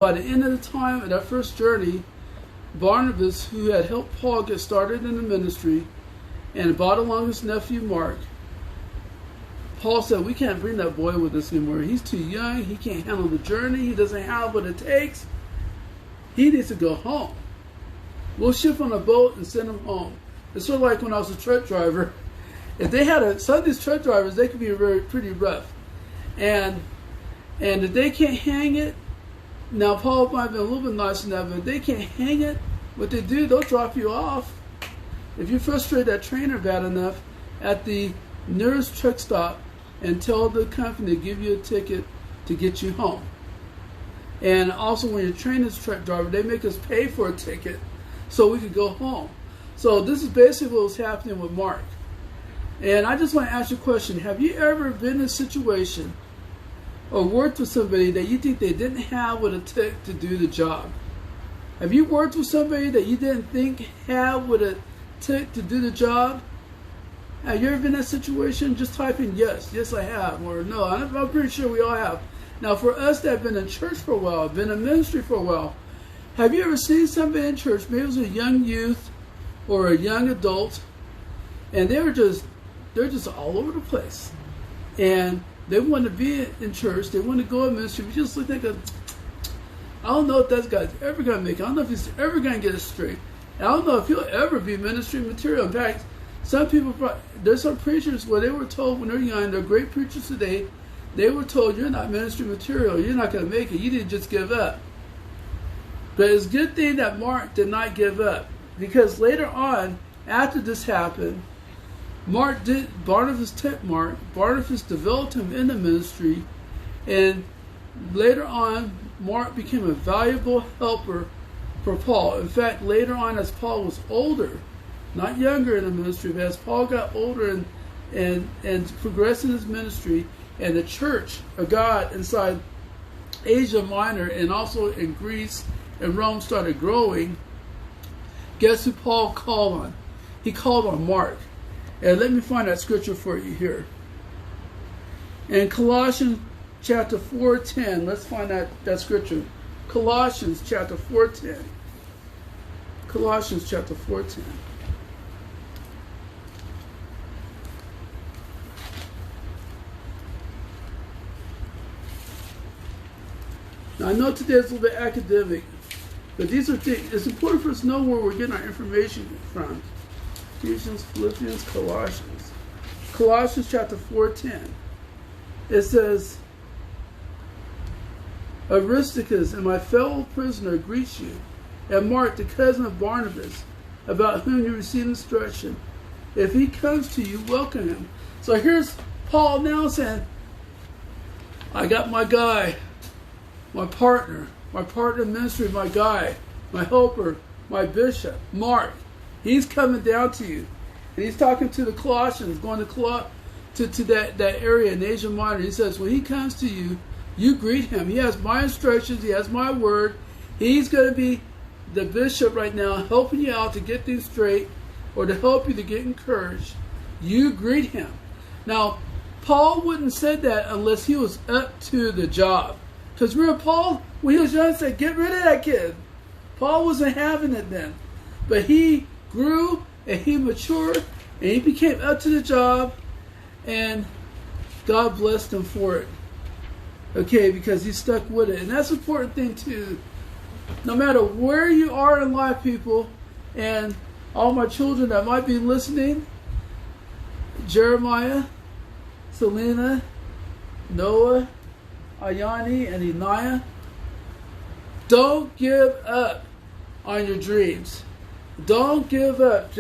By the end of the time of that first journey, Barnabas, who had helped Paul get started in the ministry and brought along his nephew Mark, Paul said, we can't bring that boy with us anymore. He's too young. He can't handle the journey. He doesn't have what it takes. He needs to go home. We'll ship on a boat and send him home. It's sort of like when I was a truck driver. If they had some of these truck drivers, they could be pretty rough. And if they can't hang it, now Paul might be a little bit nice than that, but if they can't hang it, what they do, they'll drop you off. If you frustrate that trainer bad enough at the nearest truck stop and tell the company to give you a ticket to get you home. And also when you're training as a truck driver, they make us pay for a ticket so we could go home. So this is basically what was happening with Mark. And I just want to ask you a question. Have you ever been in a situation or worked with somebody that you think they didn't have what it took to do the job? Have you worked with somebody that you didn't think had what it took to do the job? Have you ever been in that situation? Just type in yes. Yes, I have. Or no. I'm pretty sure we all have. Now, for us that have been in church for a while, been in ministry for a while, have you ever seen somebody in church, maybe it was a young youth or a young adult, and they're just all over the place. And they want to be in church. They want to go in ministry. We just look like I don't know if that guy's ever going to make it. I don't know if he's ever going to get it straight. I don't know if he'll ever be ministry material. In fact, there's some preachers where they were told when they're young, they're great preachers today, they were told, you're not ministry material. You're not going to make it. You need to just give up. But it's a good thing that Mark did not give up. Because later on, after this happened, Barnabas took Mark. Barnabas developed him in the ministry. And later on, Mark became a valuable helper for Paul. In fact, later on, as Paul was older, not younger in the ministry, but as Paul got older and progressed in his ministry, and the church of God inside Asia Minor and also in Greece and Rome started growing, guess who Paul called on? He called on Mark. And let me find that scripture for you here. In Colossians chapter 4:10, let's find that scripture. Colossians chapter 4:10. Colossians chapter 4:10. Now, I know today is a little bit academic, but these are things. It's important for us to know where we're getting our information from. Ephesians, Philippians, Colossians. Colossians chapter 4:10. It says, Aristarchus and my fellow prisoner greet you, and Mark, the cousin of Barnabas, about whom you received instruction. If he comes to you, welcome him. So here's Paul now saying, I got my guy, my partner in ministry, my guy, my helper, my bishop, Mark. He's coming down to you. And he's talking to the Colossians, going to that area in Asia Minor. He says, when he comes to you, you greet him. He has my instructions. He has my word. He's going to be the bishop right now, helping you out to get things straight or to help you to get encouraged. You greet him. Now, Paul wouldn't have said that unless he was up to the job. Because remember, Paul, when he was young, said, get rid of that kid. Paul wasn't having it then. But he grew and he matured and he became up to the job, and God blessed him for it. Okay, because he stuck with it. And that's an important thing too. No matter where you are in life, people, and all my children that might be listening, Jeremiah, Selena, Noah, Ayani, and Inaya, don't give up on your dreams. Don't give up.